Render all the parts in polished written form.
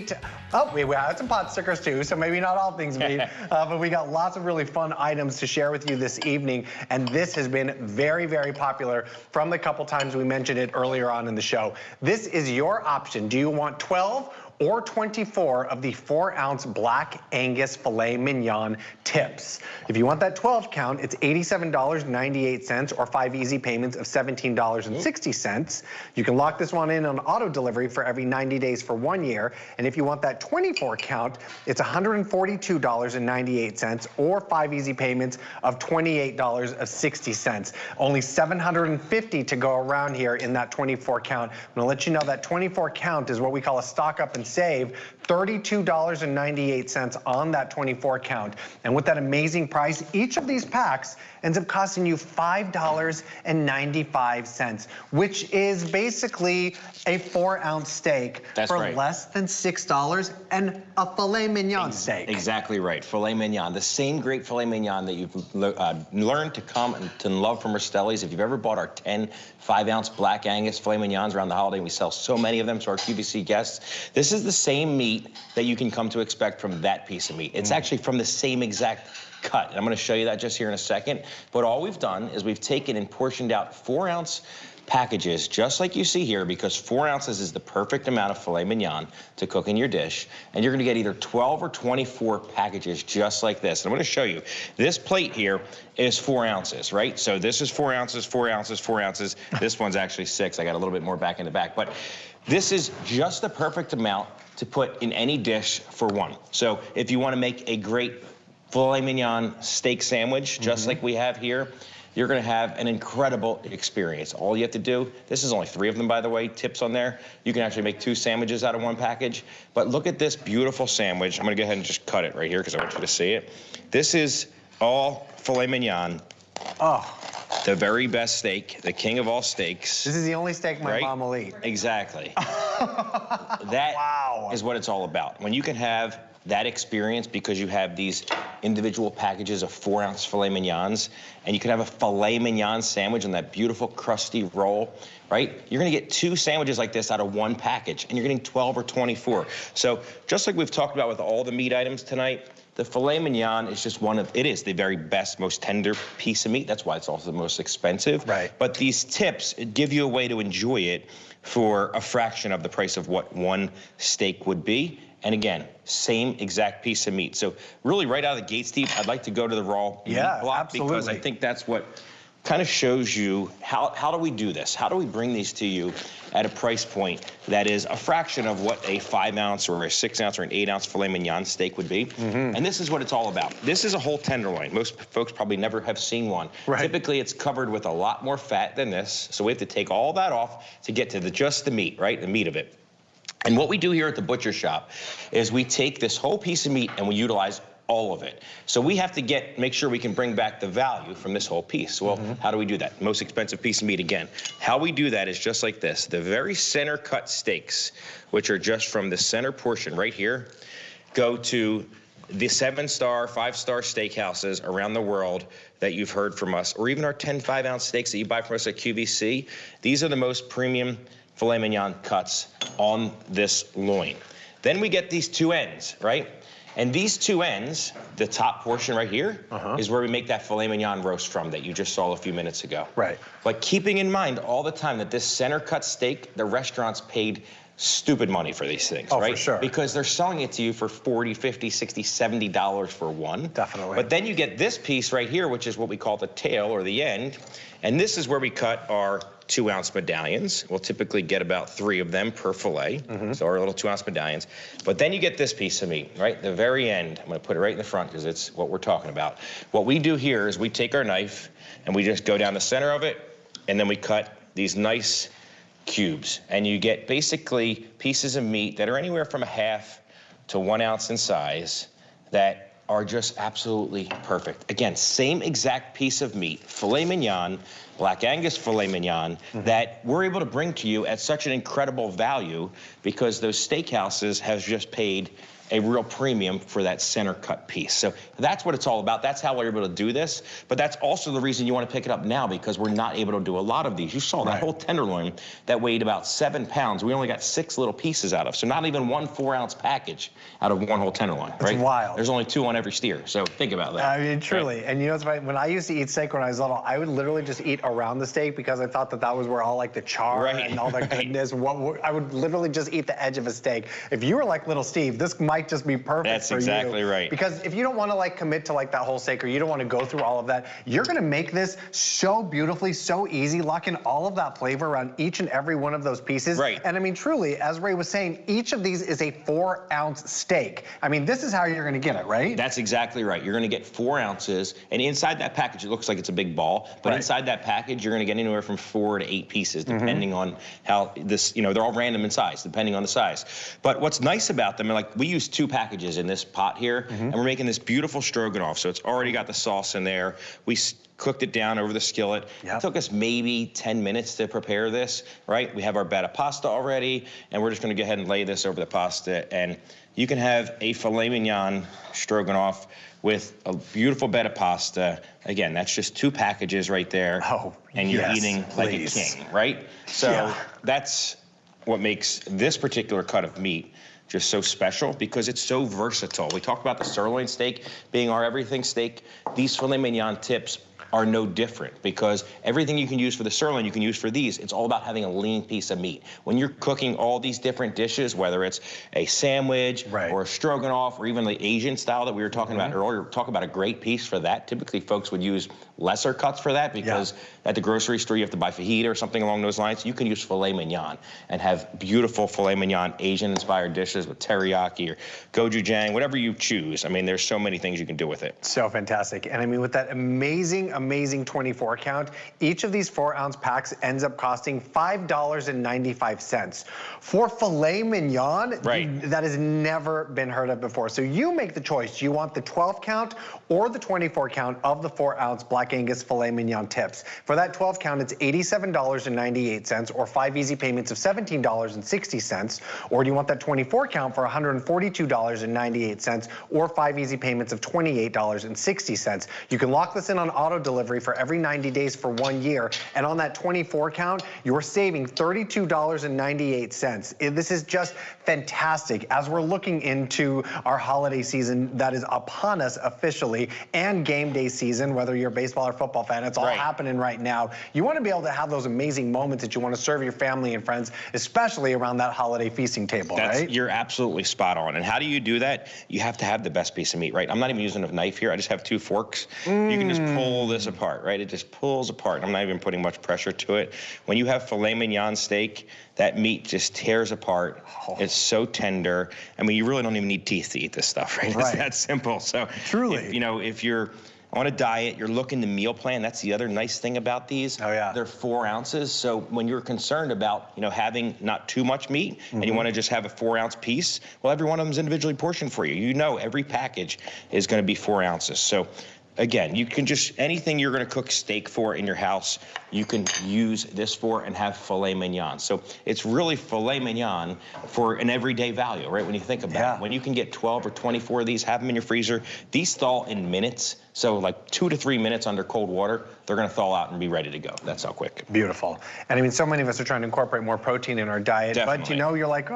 meat. Oh, we had some pot stickers too, so maybe not all things meat, but we got lots of really fun items to share with you this evening, and this has been very, very popular from the couple times we mentioned it earlier on in the show. This is your option. Do you want 12 or 24 of the 4-ounce Black Angus Filet Mignon tips? If you want that 12 count, it's $87.98 or 5 easy payments of $17.60. You can lock this one in on auto delivery for every 90 days for 1 year. And if you want that 24 count, it's $142.98 or 5 easy payments of $28.60. Only 750 to go around here in that 24 count. I'm gonna let you know that 24 count is what we call a stock up and save, $32.98 on that 24 count. And with that amazing price, each of these packs ends up costing you $5.95, which is basically a 4-ounce steak for less than $6 and a filet mignon steak. Exactly right, filet mignon. The same great filet mignon that you've learned to come and to love from Rastelli's. If you've ever bought our 10 5-ounce Black Angus filet mignons around the holiday, we sell so many of them to our QVC guests. This is the same meat that you can come to expect from that piece of meat. It's actually from the same exact cut. And I'm gonna show you that just here in a second. But all we've done is we've taken and portioned out 4-ounce packages, just like you see here, because 4 ounces is the perfect amount of filet mignon to cook in your dish. And you're gonna get either 12 or 24 packages just like this. And I'm gonna show you. This plate here is 4 ounces, right? So this is 4 ounces, 4 ounces, 4 ounces. This one's actually 6. I got a little bit more back in the back. But this is just the perfect amount to put in any dish for one. So if you wanna make a great filet mignon steak sandwich, just like we have here, you're gonna have an incredible experience. All you have to do, this is only 3 of them, by the way, tips on there. You can actually make 2 sandwiches out of 1 package. But look at this beautiful sandwich. I'm gonna go ahead and just cut it right here because I want you to see it. This is all filet mignon. Oh. The very best steak, the king of all steaks. This is the only steak my mom will eat. Exactly. That is what it's all about. When you can have that experience because you have these individual packages of 4-ounce filet mignons, and you can have a filet mignon sandwich on that beautiful crusty roll, right? You're gonna get 2 sandwiches like this out of 1 package, and you're getting 12 or 24. So just like we've talked about with all the meat items tonight, the filet mignon is just it is the very best, most tender piece of meat. That's why it's also the most expensive. Right. But these tips give you a way to enjoy it for a fraction of the price of what 1 steak would be. And again, same exact piece of meat. So really right out of the gate, Steve, I'd like to go to the raw meat block because I think that's what kind of shows you how do we do this? How do we bring these to you at a price point that is a fraction of what a 5-ounce or a 6-ounce or an 8-ounce filet mignon steak would be? And this is what it's all about. This is a whole tenderloin. Most folks probably never have seen one. Typically, it's covered with a lot more fat than this. So we have to take all that off to get to just the meat, right? The meat of it. And what we do here at the butcher shop is we take this whole piece of meat and we utilize all of it. So we have to make sure we can bring back the value from this whole piece. Well, how do we do that? Most expensive piece of meat again. How we do that is just like this. The very center cut steaks, which are just from the center portion right here, go to the 7-star, 5-star steakhouses around the world that you've heard from us, or even our 10 5-ounce steaks that you buy from us at QVC. These are the most premium filet mignon cuts on this loin. Then we get these 2 ends, right? And these 2 ends, the top portion right here, is where we make that filet mignon roast from that you just saw a few minutes ago. Right. But keeping in mind all the time that this center cut steak, the restaurants paid stupid money for these things, right? For sure. Because they're selling it to you for $40, $50, $60, $70 for one. Definitely. But then you get this piece right here, which is what we call the tail or the end. And this is where we cut our 2-ounce medallions. We'll typically get about 3 of them per fillet. So our little 2-ounce medallions. But then you get this piece of meat, right? The very end. I'm gonna put it right in the front because it's what we're talking about. What we do here is we take our knife and we just go down the center of it, and then we cut these nice cubes. And you get basically pieces of meat that are anywhere from a half to 1 ounce in size that are just absolutely perfect. Again, same exact piece of meat, filet mignon, Black Angus filet mignon, that we're able to bring to you at such an incredible value because those steakhouses have just paid a real premium for that center cut piece. So that's what it's all about. That's how we're able to do this. But that's also the reason you want to pick it up now, because we're not able to do a lot of these. You saw that whole tenderloin that weighed about 7 pounds. We only got 6 little pieces out of. So not even 1 4-ounce package out of one whole tenderloin, That's wild. There's only 2 on every steer. So think about that. I mean, truly. And you know what's funny? When I used to eat steak when I was little, I would literally just eat around the steak because I thought that was where all like the char and all the goodness. I would literally just eat the edge of a steak. If you were like little Steve, this might just be perfect for you. That's exactly right. Because if you don't want to like commit to like that whole steak, or you don't want to go through all of that, you're going to make this so beautifully, so easy, lock in all of that flavor around each and every one of those pieces. And I mean, truly, as Ray was saying, each of these is a 4-ounce steak. I mean, this is how you're going to get it, right? That's exactly right. You're going to get 4 ounces, and inside that package, it looks like it's a big ball, but inside that package, you're going to get anywhere from 4 to 8 pieces, depending on how this, you know, they're all random in size, depending on the size. But what's nice about them, like we use 2 packages in this pot here, and we're making this beautiful stroganoff. So it's already got the sauce in there. We cooked it down over the skillet. It took us maybe 10 minutes to prepare this, right? We have our bed of pasta already, and we're just going to go ahead and lay this over the pasta. And you can have a filet mignon stroganoff with a beautiful bed of pasta. Again, that's just 2 packages right there. And you're eating like a king, right? So that's what makes this particular cut of meat just so special, because it's so versatile. We talked about the sirloin steak being our everything steak. These filet mignon tips are no different, because everything you can use for the sirloin, you can use for these. It's all about having a lean piece of meat. When you're cooking all these different dishes, whether it's a sandwich or a stroganoff, or even the Asian style that we were talking about earlier, talk about a great piece for that. Typically, folks would use lesser cuts for that, because at the grocery store, you have to buy fajita or something along those lines. You can use filet mignon and have beautiful filet mignon Asian-inspired dishes with teriyaki or gochujang, whatever you choose. I mean, there's so many things you can do with it. So fantastic. And I mean, with that amazing 24 count, each of these 4-ounce packs ends up costing $5.95 for filet mignon. That has never been heard of before. So you make the choice. Do you want the 12 count or the 24 count of the 4-ounce Black Angus filet mignon tips? For that 12 count, it's $87.98, or 5 easy payments of $17.60. Or do you want that 24 count for $142.98, or 5 easy payments of $28.60? You can lock this in on auto delivery for every 90 days for 1 year. And on that 24 count, you're saving $32.98. This is just fantastic as we're looking into our holiday season that is upon us officially, and game day season, whether you're a baseball or football fan. It's all happening right now. You want to be able to have those amazing moments that you want to serve your family and friends, especially around that holiday feasting table, right? You're absolutely spot on. And how do you do that? You have to have the best piece of meat, right? I'm not even using a knife here. I just have 2 forks. You can just pull this apart, right? It just pulls apart. I'm not even putting much pressure to it. When you have filet mignon steak, that meat just tears apart. It's so tender. I mean, you really don't even need teeth to eat this stuff, right? It's that simple. So truly, if you're on a diet, you're looking to meal plan. That's the other nice thing about these. They're 4 ounces. So when you're concerned about, having not too much meat and you want to just have a 4-ounce piece, well, every one of them is individually portioned for you. Every package is going to be 4 ounces. So again, you can just, anything you're going to cook steak for in your house, you can use this for and have filet mignon. So it's really filet mignon for an everyday value, right? When you think about it, when you can get 12 or 24 of these, have them in your freezer. These thaw in minutes. So like 2 to 3 minutes under cold water, they're going to thaw out and be ready to go. That's how quick. Beautiful. And I mean, so many of us are trying to incorporate more protein in our diet. But you're like,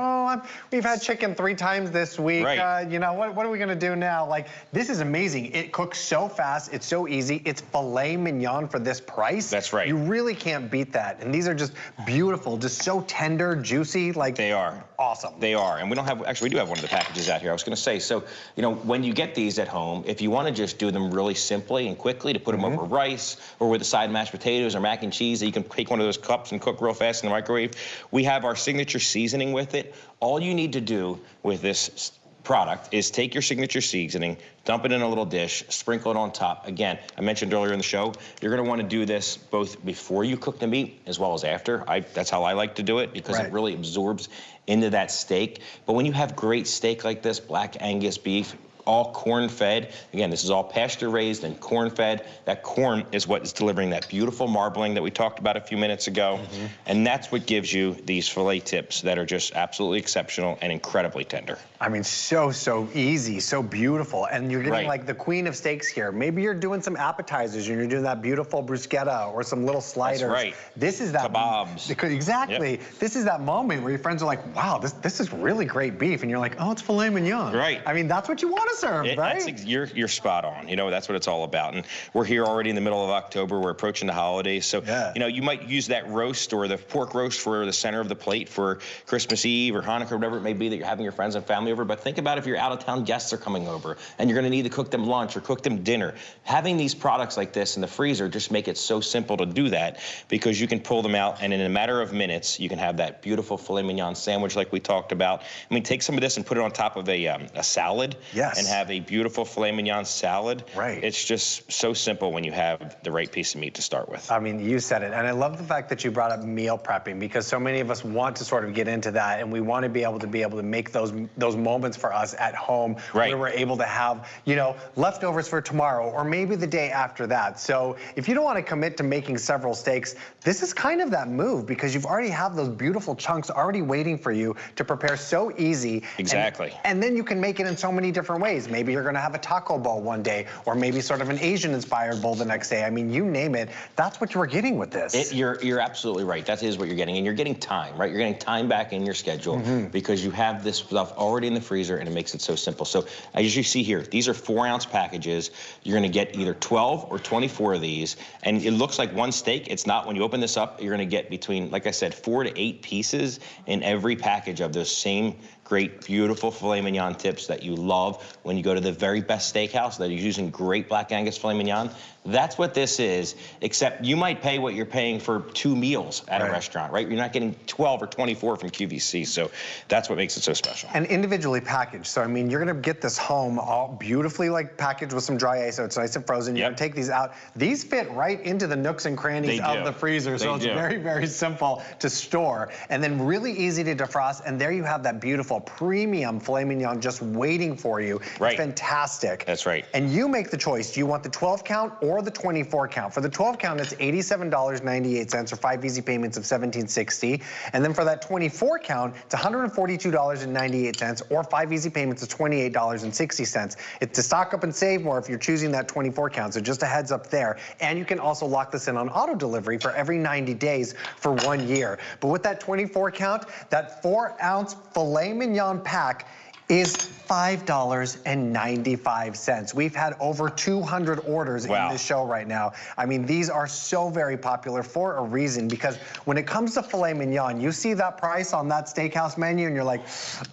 we've had chicken 3 times this week. What are we going to do now? Like, this is amazing. It cooks so fast. It's so easy. it's filet mignon for this price. That's right. You really can't beat that. And these are just beautiful, just so tender, juicy. Like, they are. Awesome. They are. And we don't have, actually, we do have one of the packages out here. I was going to say, so, when you get these at home, if you want to just do them really simply and quickly, to put them over rice or with a side of mashed potatoes or mac and cheese, that you can take one of those cups and cook real fast in the microwave. We have our signature seasoning with it. All you need to do with this product is take your signature seasoning, dump it in a little dish, sprinkle it on top. Again, I mentioned earlier in the show, you're going to want to do this both before you cook the meat as well as after. That's how I like to do it, because it really absorbs into that steak. But when you have great steak like this, Black Angus beef, all corn fed. Again, this is all pasture raised and corn fed. That corn is what is delivering that beautiful marbling that we talked about a few minutes ago. And that's what gives you these filet tips that are just absolutely exceptional and incredibly tender. I mean, so easy, so beautiful. And you're getting Right. like the queen of steaks here. Maybe you're doing some appetizers and you're doing that beautiful bruschetta or some little sliders. That's right. This is that kebabs. Exactly. Yep. This is that moment where your friends are like, wow, this is really great beef. And you're like, oh, it's filet mignon. Right. I mean, that's what you want to serve, right? You're spot on. You know, that's what it's all about. And we're here already in the middle of October. We're approaching the holidays. So, you know, you might use that roast or the pork roast for the center of the plate for Christmas Eve or Hanukkah or whatever it may be that you're having your friends and family over. But think about if your out-of-town guests are coming over and you're going to need to cook them lunch or cook them dinner. Having these products like this in the freezer just make it so simple to do that, because you can pull them out and in a matter of minutes you can have that beautiful filet mignon sandwich like we talked about. I mean, take some of this and put it on top of a salad. Yes. And have a beautiful filet mignon salad. Right. It's just so simple when you have the right piece of meat to start with. I mean, you said it. And I love the fact that you brought up meal prepping, because so many of us want to sort of get into that, and we want to be able to make those moments for us at home where we're able to have, you know, leftovers for tomorrow or maybe the day after that. So if you don't want to commit to making several steaks, this is kind of that move, because you've already have those beautiful chunks already waiting for you to prepare so easy. Exactly. And then you can make it in so many different ways. Maybe you're going to have a taco bowl one day, or maybe sort of an Asian-inspired bowl the next day. I mean, you name it. That's what you were getting with this. You're absolutely right. That is what you're getting. And you're getting time, right? You're getting time back in your schedule because you have this stuff already in the freezer, and it makes it so simple. So as you see here, these are 4-ounce packages. You're going to get either 12 or 24 of these. And it looks like one steak. It's not. When you open this up, you're going to get between, like I said, 4 to 8 pieces in every package of those same great, beautiful filet mignon tips that you love when you go to the very best steakhouse that is using great black Angus filet mignon. That's what this is, except you might pay what you're paying for 2 meals at a restaurant, right? You're not getting 12 or 24 from QVC, so that's what makes it so special. And individually packaged. So, I mean, you're going to get this home all beautifully like packaged with some dry ice, so it's nice and frozen. You're going to take these out. These fit right into the nooks and crannies of the freezer, so it's very, very simple to store and then really easy to defrost. And there you have that beautiful premium filet mignon just waiting for you. It's fantastic. That's right. And you make the choice. Do you want the 12 count or the 24 count? For the 12 count, it's $87.98 or 5 easy payments of $17.60. And then for that 24 count, it's $142.98 or 5 easy payments of $28.60. It's to stock up and save more if you're choosing that 24 count. So just a heads up there. And you can also lock this in on auto delivery for every 90 days for 1 year. But with that 24 count, that 4-ounce filet mignon pack is $5.95. We've had over 200 orders in this show right now. I mean, these are so very popular for a reason, because when it comes to filet mignon, you see that price on that steakhouse menu and you're like,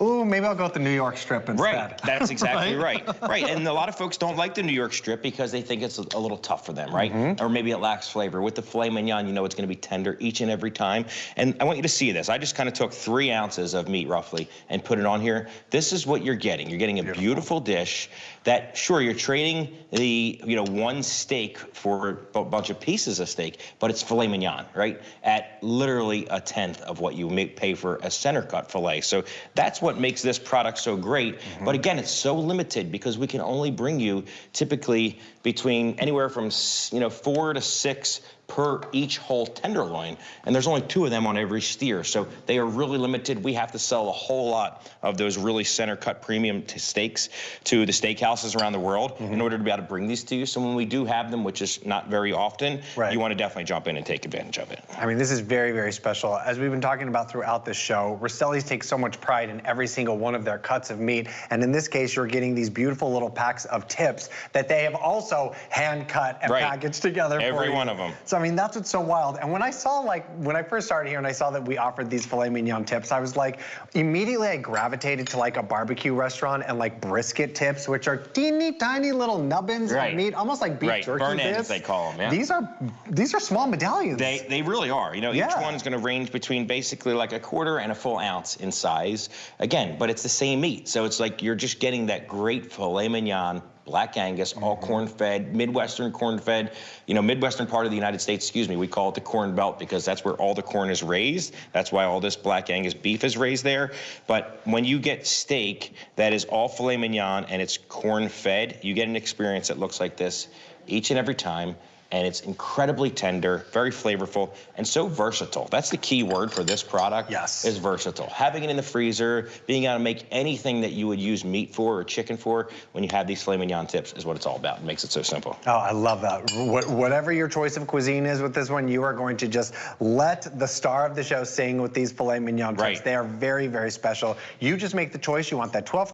ooh, maybe I'll go with the New York strip instead. Right, that's exactly right. And a lot of folks don't like the New York strip because they think it's a little tough for them, right? Or maybe it lacks flavor. With the filet mignon, you know it's going to be tender each and every time. And I want you to see this. I just kind of took 3 ounces of meat roughly and put it on here. This is what you're getting. You're getting a beautiful dish that, sure, you're trading the, you know, one steak for a bunch of pieces of steak, but it's filet mignon, right? At literally a tenth of what you may pay for a center cut filet. So that's what makes this product so great. But again, it's so limited because we can only bring you typically between anywhere from, you know, 4 to 6 per each whole tenderloin, and there's only 2 of them on every steer, so they are really limited. We have to sell a whole lot of those really center cut premium steaks to the steakhouses around the world in order to be able to bring these to you. So when we do have them, which is not very often, you want to definitely jump in and take advantage of it. I mean, this is very, very special. As we've been talking about throughout this show, Rastelli's take so much pride in every single one of their cuts of meat, and in this case, you're getting these beautiful little packs of tips that they have also hand cut and packaged together for you. Every one of them. So I mean, that's what's so wild. And when I saw, like, when I first started here and I saw that we offered these filet mignon tips, I was like, immediately I gravitated to like a barbecue restaurant and like brisket tips, which are teeny tiny little nubbins of meat, almost like beef jerky burn bits. ends, they call them. These are small medallions. They really are. You know, each one is going to range between basically like a quarter and a full ounce in size. Again, but it's the same meat, so it's like you're just getting that great filet mignon black Angus, all corn-fed, Midwestern corn-fed. You know, Midwestern part of the United States, excuse me, we call it the Corn Belt because that's where all the corn is raised. That's why all this black Angus beef is raised there. But when you get steak that is all filet mignon and it's corn-fed, you get an experience that looks like this each and every time. And it's incredibly tender, very flavorful, and so versatile. That's the key word for this product. Yes. Is versatile. Having it in the freezer, being able to make anything that you would use meat for or chicken for when you have these filet mignon tips is what it's all about. It makes it so simple. Oh, I love that. Whatever your choice of cuisine is with this one, you are going to just let the star of the show sing with these filet mignon tips. Right. They are very, very special. You just make the choice. You want that 12